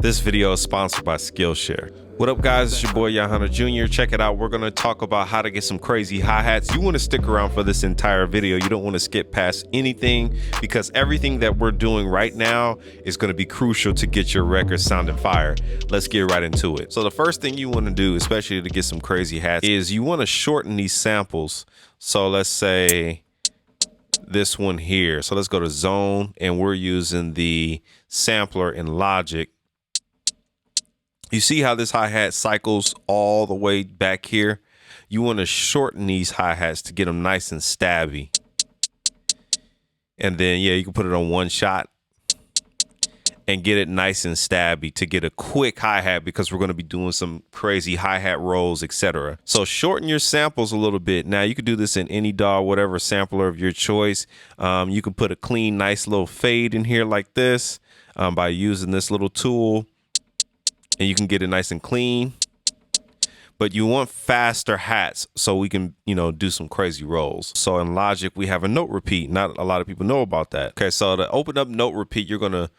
This video is sponsored by Skillshare. What up guys, it's your boy Yaahn Jr. Check it out. We're going to talk about how to get some crazy hi-hats. You want to stick around for this entire video. You don't want to skip past anything because everything that we're doing right now is going to be crucial to get your record sounding fire. Let's get right into it. So the first thing you want to do, especially to get some crazy hats, is you want to shorten these samples. So let's say this one here. So let's go to zone and we're using the sampler in Logic. You see how this hi-hat cycles all the way back here? You want to shorten these hi-hats to get them nice and stabby. And then, yeah, you can put it on one shot and get it nice and stabby to get a quick hi-hat because we're going to be doing some crazy hi-hat rolls, etc. So shorten your samples a little bit. Now, you can do this in any DAW, whatever sampler of your choice. You can put a clean, nice little fade in here like this by using this little tool. And you can get it nice and clean, but you want faster hats so we can, do some crazy rolls. So in Logic, we have a note repeat. Not a lot of people know about that. Okay, so to open up note repeat, you're gonna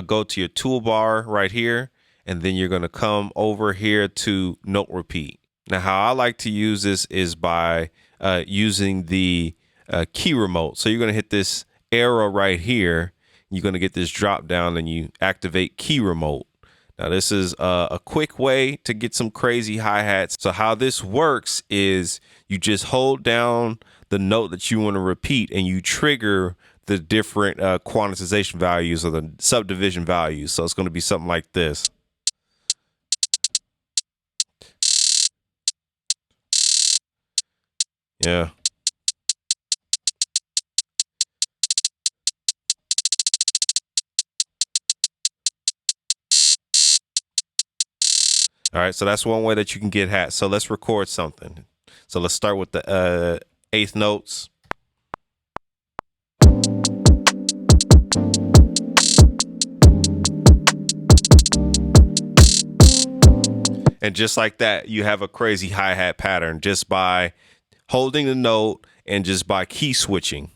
go to your toolbar right here, and then you're gonna come over here to note repeat. Now, how I like to use this is by using the key remote. So you're gonna hit this arrow right here. You're gonna get this drop down and you activate key remote. Now, this is a quick way to get some crazy hi-hats. So how this works is you just hold down the note that you want to repeat and you trigger the different quantization values or the subdivision values. So it's going to be something like this. Yeah. All right, so that's one way that you can get hats. So let's record something. So let's start with the eighth notes. And just like that, you have a crazy hi-hat pattern just by holding the note and just by key switching.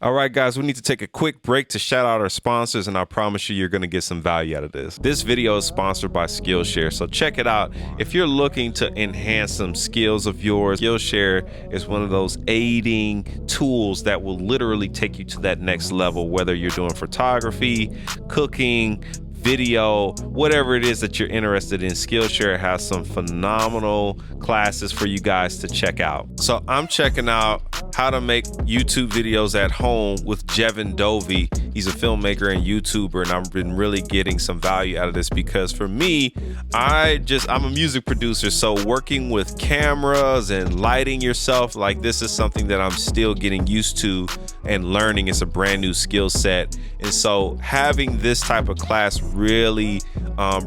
All right, guys, we need to take a quick break to shout out our sponsors, and I promise you're going to get some value out of this. This video is sponsored by Skillshare, so check it out. If you're looking to enhance some skills of yours, Skillshare is one of those aiding tools that will literally take you to that next level, whether you're doing photography, cooking, video, whatever it is that you're interested in. Skillshare has some phenomenal classes for you guys to check out. So I'm checking out how to make YouTube videos at home with Jevin Dovey. He's a filmmaker and YouTuber, and I've been really getting some value out of this because for me, I'm a music producer, so working with cameras and lighting yourself, like this is something that I'm still getting used to and learning. It's a brand new skill set. And so having this type of class really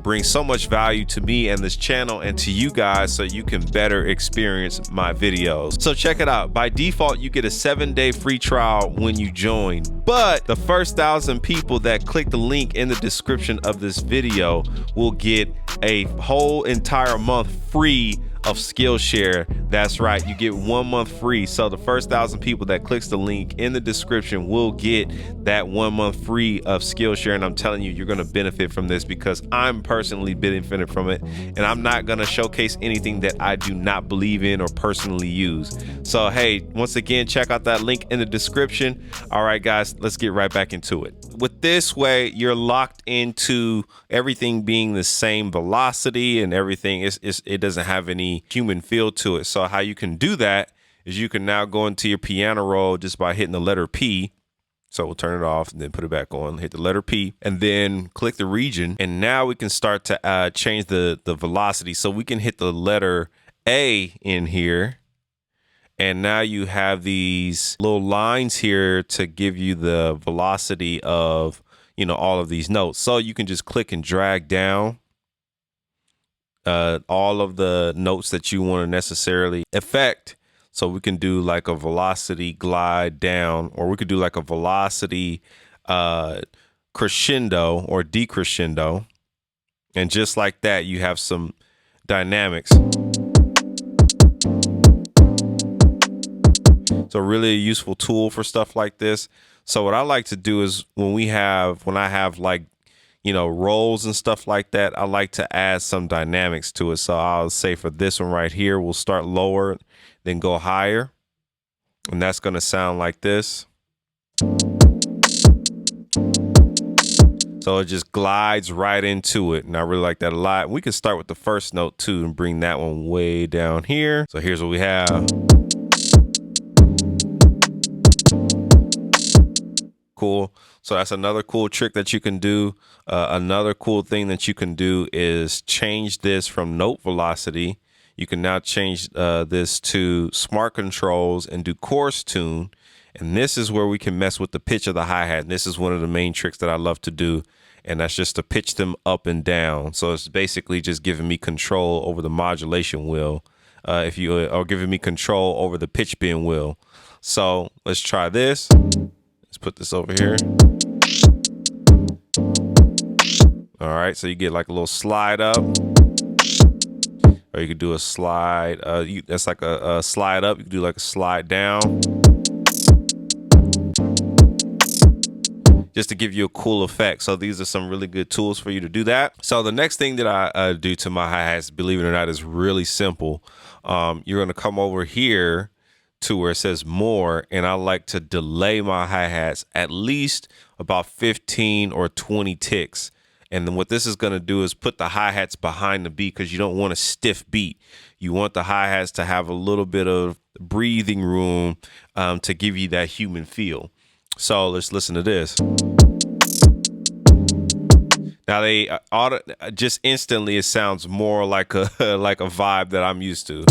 brings so much value to me and this channel and to you guys so you can better experience my videos. So check it out. By default, you get a 7-day free trial when you join, but the first 1,000 people that click the link in the description of this video will get a whole entire month free of Skillshare. That's right, you get 1 month free. So the first 1,000 people that clicks the link in the description will get that 1 month free of Skillshare. And I'm telling you, you're going to benefit from this because I'm personally benefiting from it, and I'm not going to showcase anything that I do not believe in or personally use. So hey, once again, check out that link in the description. All right guys, let's get right back into it. With this way, you're locked into everything being the same velocity and everything. It doesn't have any human feel to it. So how you can do that is you can now go into your piano roll just by hitting the letter P. So we'll turn it off and then put it back on, hit the letter P, and then click the region. And now we can start to change the velocity. So we can hit the letter A in here. And now you have these little lines here to give you the velocity of, all of these notes. So you can just click and drag down all of the notes that you want to necessarily affect. So we can do like a velocity glide down, or we could do like a velocity crescendo or decrescendo. And just like that, you have some dynamics. So really a useful tool for stuff like this. So what I like to do is when I have like, you know, rolls and stuff like that, I like to add some dynamics to it. So I'll say for this one right here, we'll start lower, then go higher. And that's going to sound like this. So it just glides right into it. And I really like that a lot. We can start with the first note too and bring that one way down here. So here's what we have. Cool. So that's another cool trick that you can do. Another cool thing that you can do is change this from note velocity. You can now change this to smart controls and do chorus tune. And this is where we can mess with the pitch of the hi-hat. And this is one of the main tricks that I love to do. And that's just to pitch them up and down. So it's basically just giving me control over the modulation wheel. If you are giving me control over the pitch bend wheel. So let's try this. Let's put this over here. All right, so you get like a little slide up, or you could do a slide. That's like a slide up. You could do like a slide down, just to give you a cool effect. So these are some really good tools for you to do that. So the next thing that I do to my hi-hats, believe it or not, is really simple. You're gonna come over here to where it says more, and I like to delay my hi-hats at least about 15 or 20 ticks. And then what this is going to do is put the hi-hats behind the beat, because you don't want a stiff beat. You want the hi-hats to have a little bit of breathing room to give you that human feel. So let's listen to this. Now they just instantly, it sounds more like a like a vibe that I'm used to.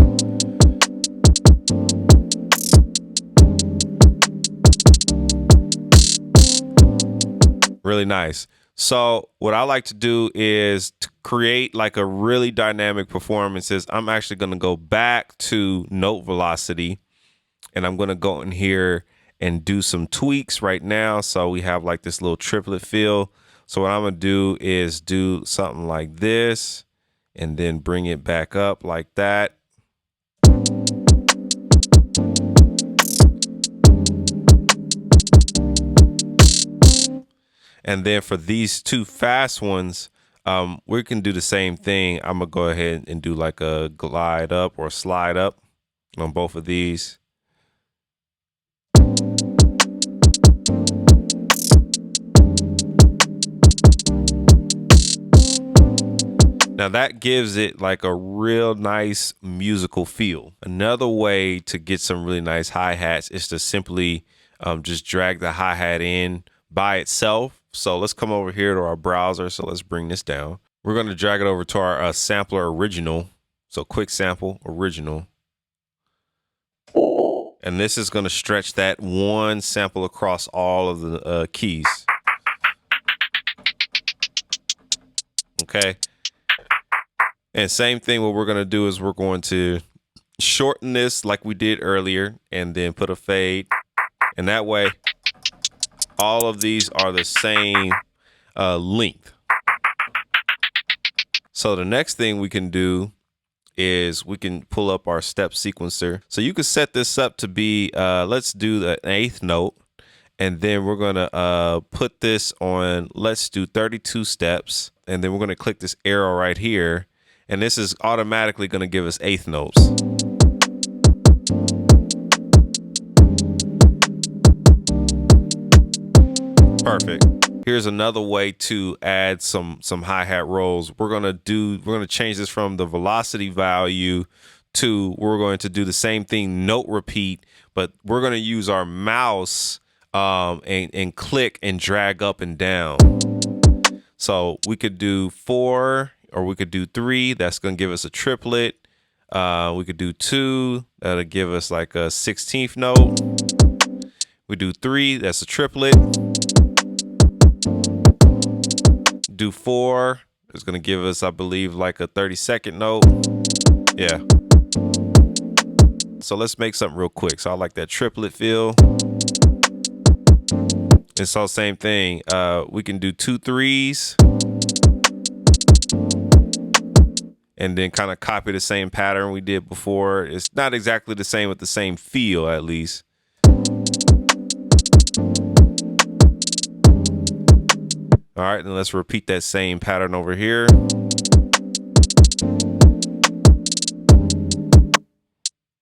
Really nice. So what I like to do is to create like a really dynamic performances. I'm actually going to go back to note velocity, and I'm going to go in here and do some tweaks right now. So we have like this little triplet feel. So what I'm going to do is do something like this and then bring it back up like that. And then for these two fast ones, we can do the same thing. I'm gonna go ahead and do like a glide up or slide up on both of these. Now that gives it like a real nice musical feel. Another way to get some really nice hi-hats is to simply just drag the hi-hat in by itself. So let's come over here to our browser. So let's bring this down. We're going to drag it over to our sampler original. So quick sample original. And this is going to stretch that one sample across all of the keys. Okay. And same thing, what we're going to do is we're going to shorten this like we did earlier and then put a fade. And that way, all of these are the same length. So the next thing we can do is we can pull up our step sequencer. So you can set this up to be, let's do the 8th note. And then we're going to put this on, let's do 32 steps. And then we're going to click this arrow right here. And this is automatically going to give us 8th notes. Perfect. Here's another way to add some hi-hat rolls. We're gonna change this from the velocity value to, we're going to do the same thing, note repeat, but we're gonna use our mouse and click and drag up and down. So we could do 4 or we could do 3. That's gonna give us a triplet. We could do 2. That'll give us like a 16th note. We do 3. That's a triplet. Do 4, it's going to give us, I believe, like a 32nd note. Yeah. So let's make something real quick. So I like that triplet feel. And so same thing. We can do 2 3s. And then kind of copy the same pattern we did before. It's not exactly the same with the same feel, at least. All right, and let's repeat that same pattern over here.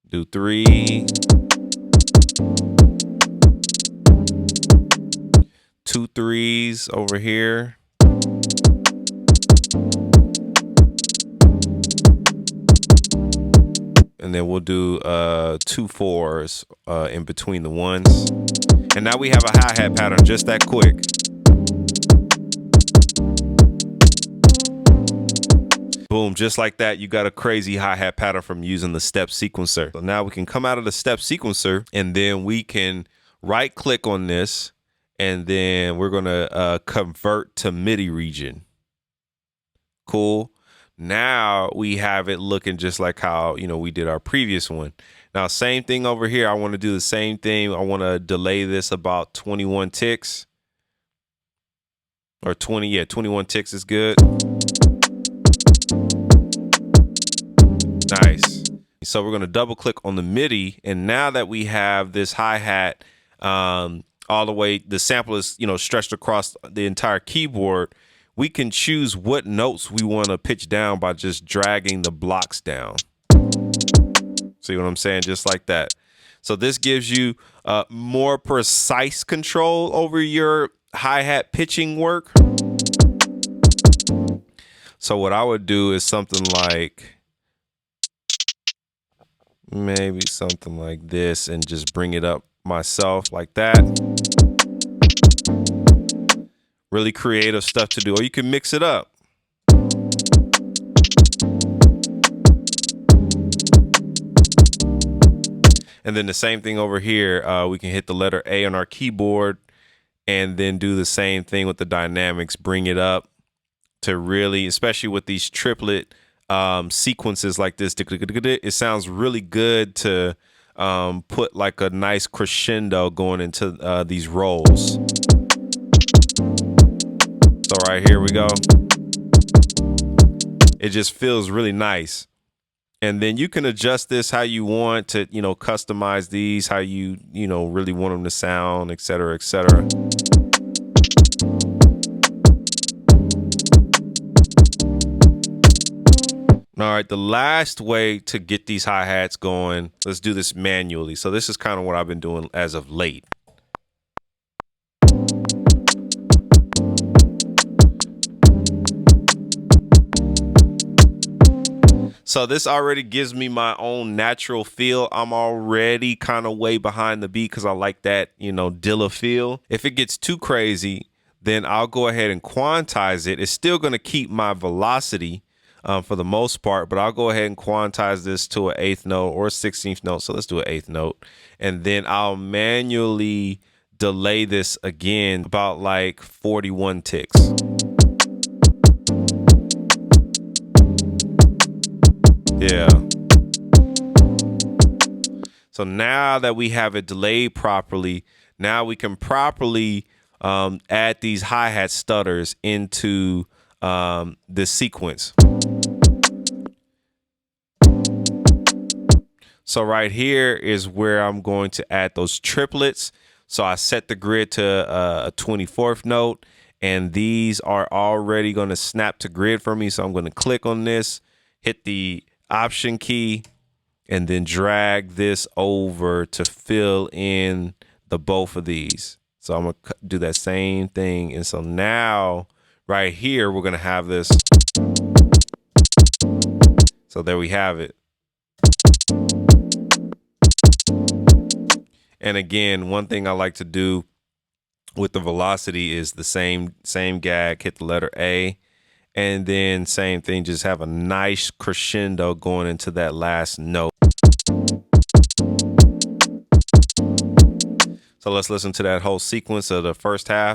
Do 3, 2 3s over here. And then we'll do 2 4s in between the ones. And now we have a hi-hat pattern just that quick. Boom, just like that, you got a crazy hi-hat pattern from using the step sequencer. So now we can come out of the step sequencer, and then we can right click on this, and then we're gonna convert to MIDI region. Cool. Now we have it looking just like how, you know, we did our previous one. Now, same thing over here. I want to do the same thing. I want to delay this about 21 ticks. Or 20, yeah, 21 ticks is good. Nice. So we're going to double click on the MIDI, and now that we have this hi-hat all the way, the sample is, you know, stretched across the entire keyboard, we can choose what notes we want to pitch down by just dragging the blocks down. See what I'm saying? Just like that. So this gives you more precise control over your hi-hat pitching work. So what I would do is something like, maybe something like this, and just bring it up myself like that. Really creative stuff to do, or you can mix it up. And then the same thing over here, we can hit the letter A on our keyboard and then do the same thing with the dynamics, bring it up to really, especially with these triplet sequences like this, it sounds really good to put like a nice crescendo going into these rolls. So right here we go. It just feels really nice. And then you can adjust this how you want to, you know, customize these, how you know, really want them to sound, et cetera, et cetera. All right, the last way to get these hi-hats going, let's do this manually. So this is kind of what I've been doing as of late. So this already gives me my own natural feel. I'm already kind of way behind the beat because I like that, you know, Dilla feel. If it gets too crazy, then I'll go ahead and quantize it. It's still going to keep my velocity for the most part, but I'll go ahead and quantize this to an 8th note or a 16th note. So let's do an 8th note. And then I'll manually delay this again about like 41 ticks. Yeah. So now that we have it delayed properly, now we can properly add these hi-hat stutters into this sequence. So right here is where I'm going to add those triplets. So I set the grid to a 24th note, and these are already going to snap to grid for me. So I'm going to click on this, hit the Option key, and then drag this over to fill in the both of these. So I'm gonna do that same thing. And so now right here, we're gonna have this. So there we have it. And again, one thing I like to do with the velocity is the same gag, hit the letter A. And then same thing, just have a nice crescendo going into that last note. So let's listen to that whole sequence of the first half.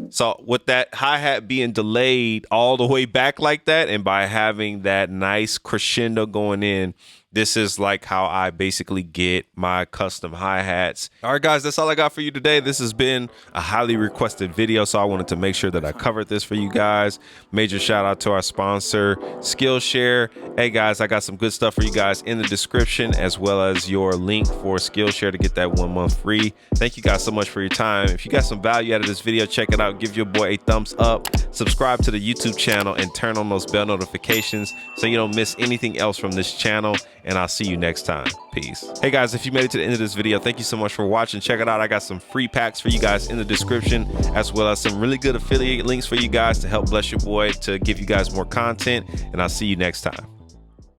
So with that hi-hat being delayed all the way back like that, and by having that nice crescendo going in, This is like how I basically get my custom hi-hats. All right, guys, that's all I got for you today. This has been a highly requested video, so I wanted to make sure that I covered this for you guys. Major shout out to our sponsor, Skillshare. Hey guys, I got some good stuff for you guys in the description, as well as your link for Skillshare to get that 1 month free. Thank you guys so much for your time. If you got some value out of this video, check it out. Give your boy a thumbs up, subscribe to the YouTube channel, and turn on those bell notifications so you don't miss anything else from this channel. And I'll see you next time. Peace. Hey guys, if you made it to the end of this video, thank you so much for watching. Check it out. I got some free packs for you guys in the description, as well as some really good affiliate links for you guys to help bless your boy, to give you guys more content. And I'll see you next time.